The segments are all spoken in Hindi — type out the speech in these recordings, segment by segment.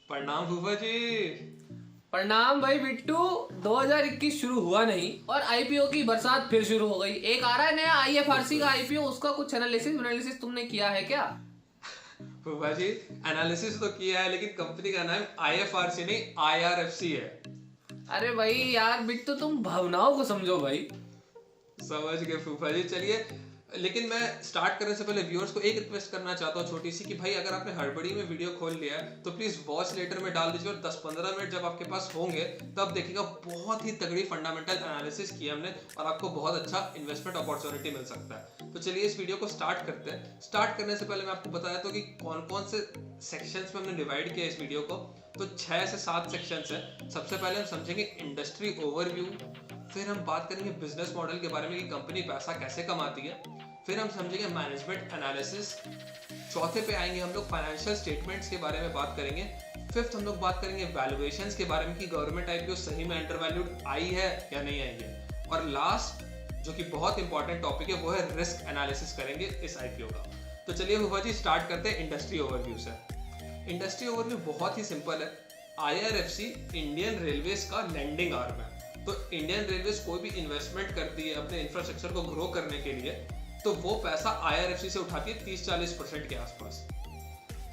प्रणाम फूफा जी। प्रणाम भाई बिट्टू। 2021 शुरू हुआ नहीं और आईपीओ की बरसात फिर शुरू हो गई। एक आ रहा है नया आईएफआरसी का आईपीओ, उसका कुछ एनालिसिस तुमने किया है क्या? फूफा जी, एनालिसिस तो किया है लेकिन कंपनी का नाम आईएफआरसी नहीं आईआरएफसी है। अरे भाई यार बिट्टू, तुम भावनाओं को समझो भाई। समझ गए फूफा जी। चलिए, लेकिन मैं स्टार्ट करने से पहले व्यूअर्स को एक रिक्वेस्ट करना चाहता हूँ छोटी सी, कि भाई अगर आपने हड़बड़ी में वीडियो खोल लिया है तो प्लीज वॉच लेटर में डाल दीजिए और 10-15 मिनट जब आपके पास होंगे तब देखिएगा बहुत ही तगड़ी फंडामेंटल एनालिसिस किया हमने और आपको बहुत अच्छा इन्वेस्टमेंट अपॉर्चुनिटी मिल सकता है। तो चलिए इस वीडियो को स्टार्ट करते हैं। स्टार्ट करने से पहले मैं आपको बताया तो कि कौन कौन से सेक्शंस में हमने डिवाइड किया इस वीडियो को। तो 6 से 7 सेक्शंस है। सबसे पहले हम समझेंगे इंडस्ट्री ओवरव्यू, फिर हम बात करेंगे बिजनेस मॉडल के बारे में कि कंपनी पैसा कैसे कमाती है, फिर हम समझेंगे मैनेजमेंट एनालिसिस, चौथे पे आएंगे हम लोग फाइनेंशियल स्टेटमेंट्स के बारे में बात करेंगे, फिफ्थ हम लोग बात करेंगे वैल्यूएशंस के बारे में कि गवर्नमेंट आईपीओ सही में अंडरवैल्यूड आई है या नहीं आई है, और लास्ट जो कि बहुत इंपॉर्टेंट टॉपिक है वो है रिस्क एनालिसिस करेंगे इस आईपीओ का। तो चलिए फूफा जी स्टार्ट करते हैं इंडस्ट्री ओवरव्यू से। इंडस्ट्री ओवरव्यू बहुत ही सिंपल है। आईआरएफसी इंडियन रेलवेज का लैंडिंग आर्म है। तो इंडियन रेलवेज कोई भी इन्वेस्टमेंट करती है अपने इंफ्रास्ट्रक्चर को ग्रो करने के लिए तो वो पैसा आईआरएफसी से उठाती है 30-40% के आसपास।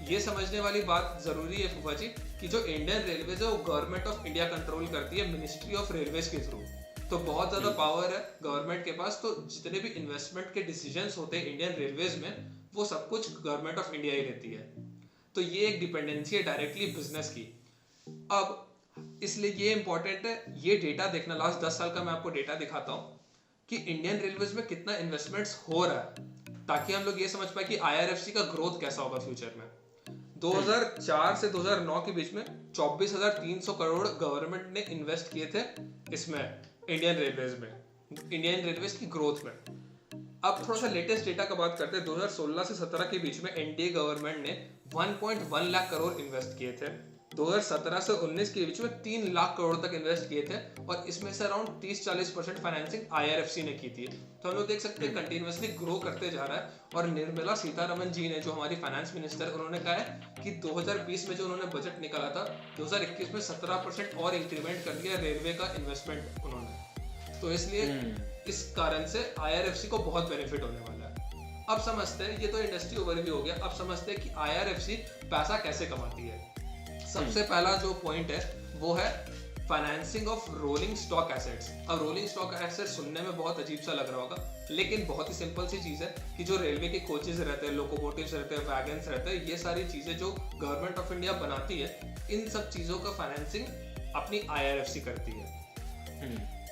ये समझने वाली बात जरूरी है फूफा जी कि जो इंडियन रेलवेज है वो गवर्नमेंट ऑफ इंडिया कंट्रोल करती है मिनिस्ट्री ऑफ रेलवेज के थ्रू। तो बहुत ज्यादा पावर है गवर्नमेंट के पास। तो जितने भी इन्वेस्टमेंट के डिसीजंस होते हैं इंडियन रेलवेज में वो सब कुछ गवर्नमेंट ऑफ इंडिया ही लेती है। तो ये एक डिपेंडेंसी है डायरेक्टली बिजनेस की। अब इसलिए ये इंपॉर्टेंट है ये डेटा देखना। लास्ट 10 साल का मैं आपको डेटा दिखाता हूँ कि इंडियन रेलवेज में कितना इन्वेस्टमेंट्स हो रहा है, ताकि हम लोग ये समझ पाए कि आईआरएफसी का ग्रोथ कैसा होगा फ्यूचर में। 2004 से 2009 के बीच में 24,300 करोड़ गवर्नमेंट ने इन्वेस्ट किए थे इसमें, इंडियन रेलवेज में, इंडियन रेलवेज की ग्रोथ में। अब थोड़ा सा लेटेस्ट डेटा का बात करते हैं। 2016 से 17 के बीच में एनडीए गवर्नमेंट ने 1.1 लाख करोड़ इन्वेस्ट किए थे। 2017 से 19 के बीच में 3 लाख करोड़ तक इन्वेस्ट किए थे और इसमें से अराउंड 30-40% फाइनेंसिंग आईआरएफसी ने की थी। तो हम लोग देख सकते हैं कंटिन्यूअसली ग्रो करते जा रहा है। और निर्मला सीतारमन जी ने, जो हमारी फाइनेंस मिनिस्टर, उन्होंने कहा है कि 2020 में जो उन्होंने बजट निकाला था 2021 में 17% और इंक्रीमेंट कर दिया रेलवे का इन्वेस्टमेंट उन्होंने। तो इसलिए इस कारण से आईआरएफसी को बहुत बेनिफिट होने वाला है। अब समझते हैं, ये तो इंडस्ट्री ओवरव्यू हो गया। अब समझते हैं कि आईआरएफसी पैसा कैसे कमाती है। सबसे पहला जो पॉइंट है वो है financing of rolling stock assets. अब रोलिंग स्टॉक एसेट्स सुनने में बहुत अजीब सा लग रहा होगा लेकिन बहुत ही सिंपल सी चीज है कि जो रेलवे के कोचेज रहते हैं, लोकोमोटिव्स रहते हैं, वैगन्स रहते हैं, ये सारी चीजें जो गवर्नमेंट ऑफ इंडिया बनाती है, इन सब चीजों का फाइनेंसिंग अपनी आईआरएफसी करती है।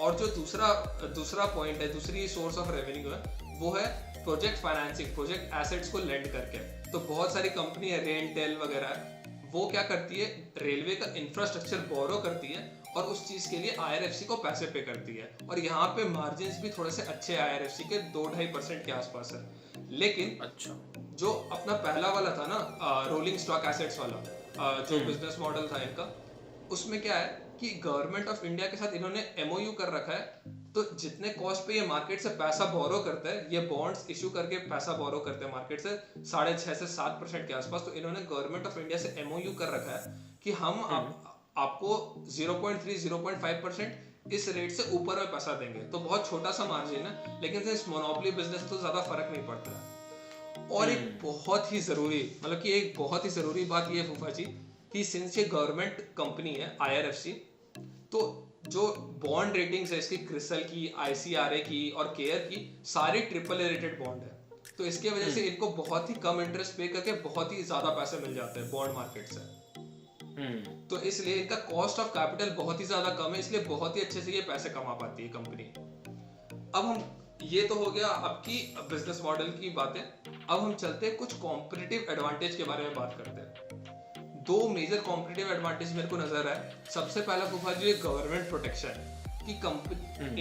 और जो दूसरा पॉइंट है, दूसरी सोर्स ऑफ रेवेन्यू है, वो है प्रोजेक्ट फाइनेंसिंग, प्रोजेक्ट एसेट्स को लेंड करके। तो बहुत सारी कंपनी है, रेनटेल वगैरह, वो क्या करती है, रेलवे का इंफ्रास्ट्रक्चर बोरो करती है और उस चीज के लिए आईआरएफसी को पैसे पे करती है। और यहाँ पे मार्जिन्स भी थोड़े से अच्छे आईआरएफसी के 2-2.5% के आसपास है। लेकिन अच्छा, जो अपना पहला वाला था ना, रोलिंग स्टॉक एसेट्स वाला, जो बिजनेस मॉडल था इनका, उसमें क्या है कि गवर्नमेंट ऑफ इंडिया के साथ इन्होंने एमओयू कर रखा है। तो जितने कॉस्ट पे ये मार्केट से पैसा बोरो करता है, ये बॉन्ड्स इश्यू करके पैसा बोरो करते हैं मार्केट से 6.5 से 7% के आसपास। तो इन्होंने गवर्नमेंट ऑफ इंडिया से एमओयू कर रखा है कि हम आपको 0.3-0.5% इस रेट से ऊपर में पैसा देंगे। तो बहुत छोटा सा मार्जिन है लेकिन सिंस मोनोपोली बिजनेस तो ज्यादा फर्क नहीं पड़ता है। और एक बहुत ही जरूरी, मतलब कि एक बहुत ही जरूरी बात ये फूफा जी कि सिंस ये गवर्नमेंट कंपनी है आईआरएफसी, तो जो बॉन्ड रेटिंग्स है इसकी, क्रिसल की, आईसीआरए की और केयर की, सारी AAA रेटेड बॉन्ड है। तो इसकी वजह से इनको बहुत ही कम इंटरेस्ट पे करके बहुत ही ज्यादा पैसे मिल जाते हैं बॉन्ड मार्केट से। तो इसलिए इनका कॉस्ट ऑफ कैपिटल बहुत ही ज्यादा कम है, इसलिए बहुत ही अच्छे से ये पैसे कमा पाती है कंपनी। अब हम, ये तो हो गया आपकी बिजनेस मॉडल की बातें। अब हम चलते हैं कुछ कॉम्पिटिटिव एडवांटेज के बारे में बात करते हैं। 2 मेजर कॉम्पिटिटिव एडवांटेज मेरे को नजर आए। सबसे पहला फूफा जी गवर्नमेंट प्रोटेक्शन, कि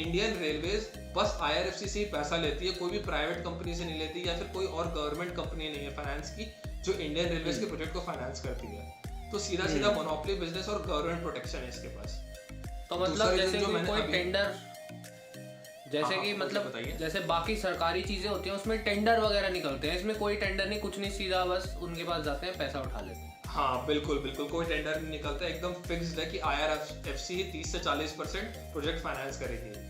इंडियन रेलवेज बस आईआरएफसी से ही पैसा लेती है, कोई भी प्राइवेट कंपनी से नहीं लेती या फिर कोई और गवर्नमेंट कंपनी नहीं है फाइनेंस की जो इंडियन रेलवेज के प्रोजेक्ट को फाइनेंस करती है। तो सीधा सीधा मोनोपोली बिजनेस और गवर्नमेंट प्रोटेक्शन है इसके पास। तो मतलब जैसे कोई टेंडर, जैसे कि मतलब जैसे बाकी सरकारी चीजें होती हैं उसमें टेंडर वगैरह निकलते हैं, इसमें कोई टेंडर नहीं, कुछ नहीं, सीधा बस उनके पास जाते हैं, पैसा उठा लेते हैं। हाँ बिल्कुल बिल्कुल, कोई टेंडर नहीं निकलता, एकदम फिक्स्ड है कि IRFC ही 30 से 40% प्रोजेक्ट फाइनेंस करेगी।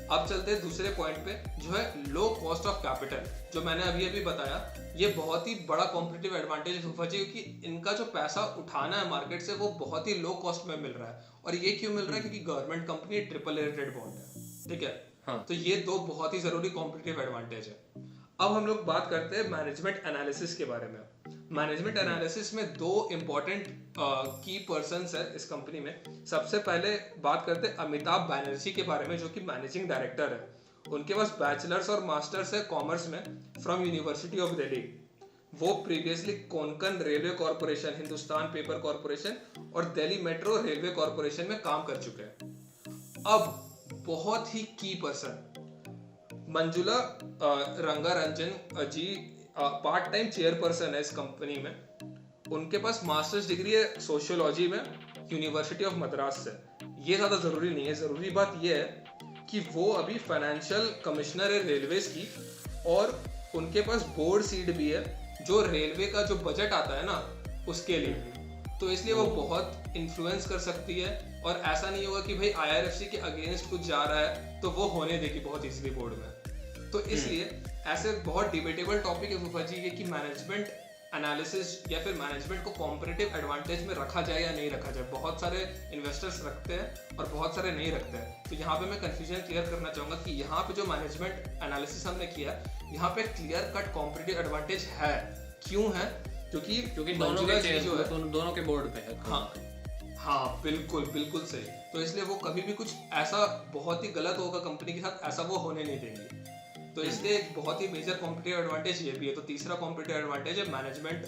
अब चलते हैं दूसरे पॉइंट पे, जो है लो कॉस्ट ऑफ कैपिटल। जो मैंने अभी अभी बताया, ये बहुत ही बड़ा कॉम्पिटिटिव एडवांटेज है फूफा जी, क्योंकि इनका जो पैसा उठाना है मार्केट से वो बहुत ही लो कॉस्ट में मिल रहा है। और ये क्यों मिल रहा है? क्योंकि government company AAA rated bond है, ठीक है। हाँ। तो ये दो बहुत ही जरूरी कॉम्पिटिटिव एडवांटेज है। अब हम लोग बात करते हैं मैनेजमेंट एनालिसिस के बारे में। मैनेजमेंट एनालिसिस में दो इंपॉर्टेंट की पर्सन्स है इस कंपनी में। सबसे पहले बात करते हैं अमिताभ बैनर्जी के बारे में, जो कि मैनेजिंग डायरेक्टर है। उनके पास बैचलर्स और मास्टर्स है कॉमर्स में फ्रॉम यूनिवर्सिटी ऑफ दिल्ली। वो previously Konkan railway corporation, Hindustan paper corporation और दिल्ली मेट्रो रेलवे कॉर्पोरेशन में काम कर चुके हैं। अब बहुत ही की पर्सन मंजुला रंगारंजन जी पार्ट टाइम चेयरपर्सन है इस कंपनी में। उनके पास मास्टर्स डिग्री है सोशियोलॉजी में यूनिवर्सिटी ऑफ मद्रास से। ये ज़्यादा ज़रूरी नहीं है, ज़रूरी बात यह है कि वो अभी फाइनेंशियल कमिश्नर है रेलवेज की, और उनके पास बोर्ड सीट भी है जो रेलवे का जो बजट आता है ना उसके लिए। तो इसलिए वो बहुत इन्फ्लुएंस कर सकती है, और ऐसा नहीं होगा कि भाई IRFC के अगेंस्ट कुछ जा रहा है तो वो होने देगी बहुत इजीली बोर्ड में। तो इसलिए ऐसे बहुत डिबेटेबल टॉपिक है फूफा जी ये कि मैनेजमेंट एनालिसिस या फिर मैनेजमेंट को कॉम्पिटिटिव एडवांटेज में रखा जाए या नहीं रखा जाए। बहुत सारे इन्वेस्टर्स रखते हैं और बहुत सारे नहीं रखते हैं। तो यहाँ पे मैं कंफ्यूजन क्लियर करना चाहूंगा कि यहाँ पे जो मैनेजमेंट एनालिसिस हमने किया, यहाँ पे क्लियर कट कॉम्पिटिटिव एडवांटेज है। क्यों है? क्योंकि दोनों के बोर्ड पे है। हाँ बिल्कुल बिल्कुल सही। तो इसलिए वो कभी भी कुछ ऐसा बहुत ही गलत होगा कंपनी के साथ, ऐसा वो होने नहीं देंगे। तो इसलिए एक बहुत ही मेजर कॉम्पिटिटिव एडवांटेज ये भी है। तो तीसरा कॉम्पिटिटिव एडवांटेज है मैनेजमेंट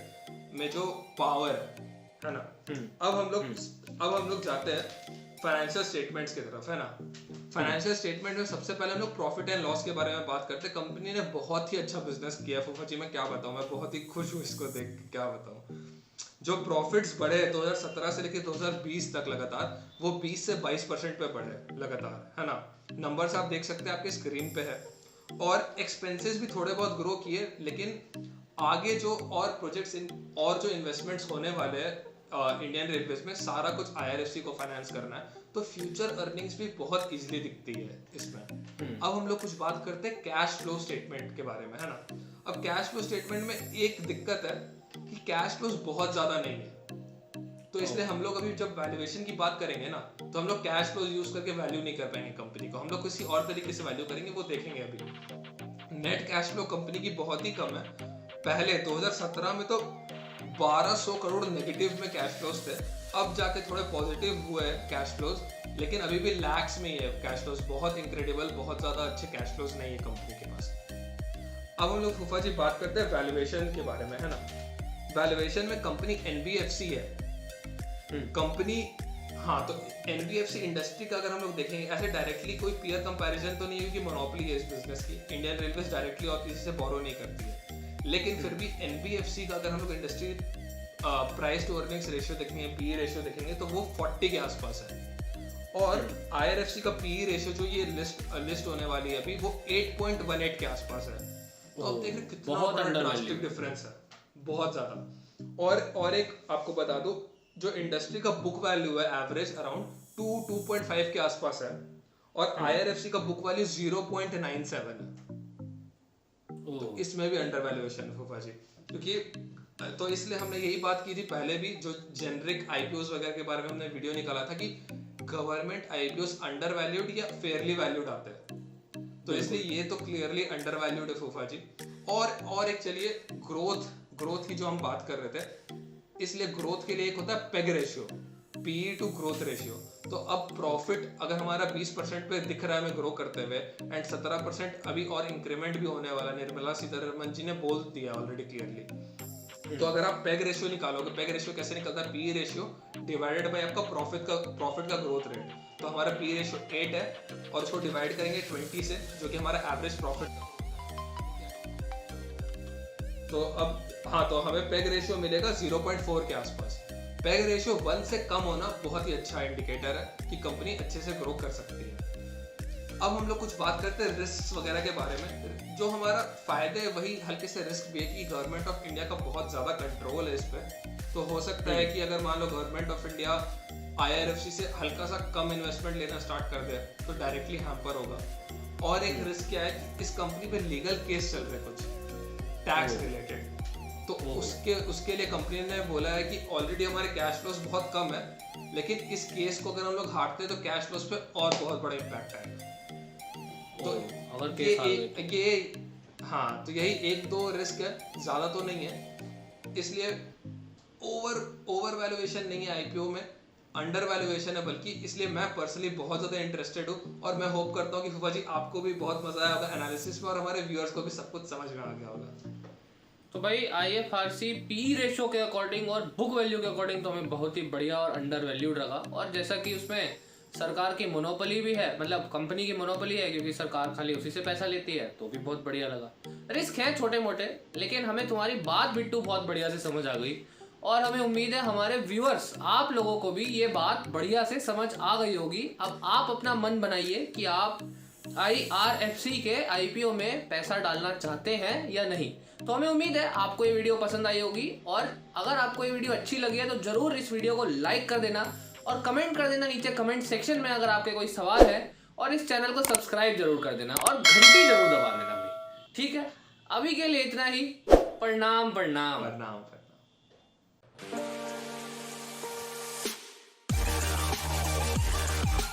में जो पावर है ना। अब हम लोग जाते हैं फाइनेंशियल स्टेटमेंट्स की तरफ, है ना। फाइनेंशियल स्टेटमेंट में सबसे पहले हम लोग प्रॉफिट एंड लॉस के बारे में बात करते हैं। कंपनी ने बहुत ही अच्छा बिजनेस किया फूफा जी, मैं क्या बताऊं, मैं बहुत ही खुश हूँ इसको देख के, क्या बताऊं। जो प्रॉफिट्स बढ़े 2017 से लेकर 2020 तक लगातार, वो 20 से 22% पे बढ़े लगातार, है ना। नंबर्स आप देख सकते हैं, आपके स्क्रीन पे है। और एक्सपेंसेस भी थोड़े बहुत ग्रो किए, लेकिन आगे जो और प्रोजेक्ट्स और जो इन्वेस्टमेंट्स होने वाले हैं इंडियन रेलवेज में, सारा कुछ IRFC को फाइनेंस करना है, तो फ्यूचर अर्निंग्स भी बहुत इजीली दिखती है इसमें। अब हम लोग कुछ बात करते हैं कैश फ्लो स्टेटमेंट के बारे में, है ना। अब कैश फ्लो स्टेटमेंट में एक दिक्कत है कि कैश फ्लोज बहुत ज्यादा नहीं है। तो इसलिए हम लोग अभी जब वैल्यूएशन की बात करेंगे ना, तो हम लोग कैश फ्लो यूज करके वैल्यू नहीं कर पाएंगे कंपनी को। हम लोग किसी और तरीके से वैल्यू करेंगे, वो देखेंगे अभी। नेट कैश फ्लो कंपनी की बहुत ही कम है। पहले 2017 में तो 1200 करोड़ नेगेटिव में कैश फ्लोज थे। अब जाके थोड़े पॉजिटिव हुए कैश फ्लोज, लेकिन अभी भी लैक्स में ही है कैश फ्लोज। बहुत इनक्रेडिबल, बहुत ज्यादा अच्छे कैश फ्लोज नहीं है कंपनी के पास। अब हम लोग फूफा जी बात करते हैं वैल्यूएशन के बारे में, है ना। वैल्यूएशन में कंपनी NBFC है कंपनी। हाँ, तो NBFC इंडस्ट्री का अगर हम लोग देखेंगे, ऐसे डायरेक्टली कोई पीयर कंपैरिजन तो नहीं है क्योंकि मोनोपोली है इस बिजनेस की। इंडियन रेलवेज डायरेक्टली और किसी से बोरो नहीं करती है, लेकिन फिर भी NBFC का अगर हम लोग industry price to earnings ratio देखेंगे, PE रेशियो देखेंगे, तो वो 40 के आसपास है। और IRFC का PE रेशियो जो ये लिस्ट होने वाली है अभी, वो 8.18 के आसपास है। तो अब देख रहे कितना बड़ा ड्रास्टिक डिफरेंस है, बहुत ज्यादा। और एक आपको बता दूं, जो इंडस्ट्री का बुक वैल्यू है एवरेज अराउंड 2.5 के आसपास है, और IRFC का बुक वैल्यू 0.97 है। तो इसमें भी अंडर वैल्यूएशन है फूफा जी, क्योंकि तो इसलिए हमने यही बात की थी पहले भी, जो जेनरिक IPOs वगैरह के बारे में हमने वीडियो निकाला था कि गवर्नमेंट IPOs अंडर वैल्यूड या फेयरली वैल्यूड आते हैं। तो इसलिए ये तो क्लियरली अंडर वैल्यूड है फूफा जी। और एक चलिए ग्रोथ की जो हम बात कर रहे थे, इसलिए ग्रोथ के लिए एक होता है PEG ratio, PE to growth ratio. तो अब प्रॉफिट अगर हमारा 20% पे दिख रहा है हमें ग्रो करते हुए, एंड 17% अभी और इंक्रीमेंट भी होने वाला, निर्मला सीतारमण जी ने बोल दिया ऑलरेडी क्लियरली। तो अगर आप पेग रेशियो निकालोगे, पेग रेशियो कैसे निकलता है? PE रेशियो डिवाइडेड बाय आपका प्रॉफिट का ग्रोथ रेट। तो हमारा PE रेशियो 8 है, और उसको डिवाइड करेंगे 20 से, जो कि हमारा एवरेज प्रॉफिट। तो अब हाँ, तो हमें पेग रेशियो मिलेगा 0.4 के आसपास। पेग रेशियो 1 से कम होना बहुत ही अच्छा इंडिकेटर है कि कंपनी अच्छे से ग्रो कर सकती है। अब हम लोग कुछ बात करते हैं रिस्क वगैरह के बारे में। जो हमारा फायदे है वही हल्के से रिस्क भी है कि गवर्नमेंट ऑफ इंडिया का बहुत ज्यादा कंट्रोल है इस पे। तो हो सकता है कि अगर मान लो गवर्नमेंट ऑफ इंडिया IRFC से हल्का सा कम इन्वेस्टमेंट लेना स्टार्ट कर दे तो डायरेक्टली हैम्पर होगा। और एक रिस्क क्या है कि इस कंपनी पे लीगल केस चल रहे कुछ टैक्स रिलेटेड, तो उसके लिए कंपनी ने बोला है कि ऑलरेडी हमारे कैश फ्लोस बहुत कम है, लेकिन इस केस को अगर हम लोग हारते हैं तो कैश फ्लोस पे और बहुत बड़ा इम्पैक्ट आएगा। तो अगर केस आ गए ये हाँ, तो यही एक दो रिस्क है, ज्यादा तो नहीं है। इसलिए ओवर वैल्यूएशन नहीं है IPO में, अंडर वैल्यूएशन है बल्कि। इसलिए मैं पर्सनली बहुत ज्यादा इंटरेस्टेड हूँ और मैं होप करता हूँ कि फूफा जी आपको भी बहुत मजा आया होगा एनालिसिस में और हमारे व्यूअर्स को भी सब कुछ समझ में आ गया होगा। तो भाई IFRC पी रेशो के अकॉर्डिंग और बुक वैल्यू के अकॉर्डिंग तो हमें बहुत ही बढ़िया और अंडर वैल्यूड लगा। और जैसा कि उसमें सरकार की मोनोपोली भी है, मतलब कंपनी की मोनोपोली है क्योंकि सरकार खाली उसी से पैसा लेती है, तो भी बहुत बढ़िया लगा। रिस्क है छोटे मोटे, लेकिन हमें तुम्हारी बात बिट्टू बहुत बढ़िया से समझ आ गई और हमें उम्मीद है हमारे व्यूअर्स आप लोगों को भी ये बात बढ़िया से समझ आ गई होगी। अब आप अपना मन बनाइए कि आप IRFC के IPO में पैसा डालना चाहते हैं या नहीं। तो हमें उम्मीद है आपको ये वीडियो पसंद आई होगी, और अगर आपको ये वीडियो अच्छी लगी है तो जरूर इस वीडियो को लाइक कर देना और कमेंट कर देना नीचे कमेंट सेक्शन में अगर आपके कोई सवाल है, और इस चैनल को सब्सक्राइब जरूर कर देना और घंटी जरूर दबा देना भाई। ठीक है, अभी के लिए इतना ही। प्रणाम प्रणाम।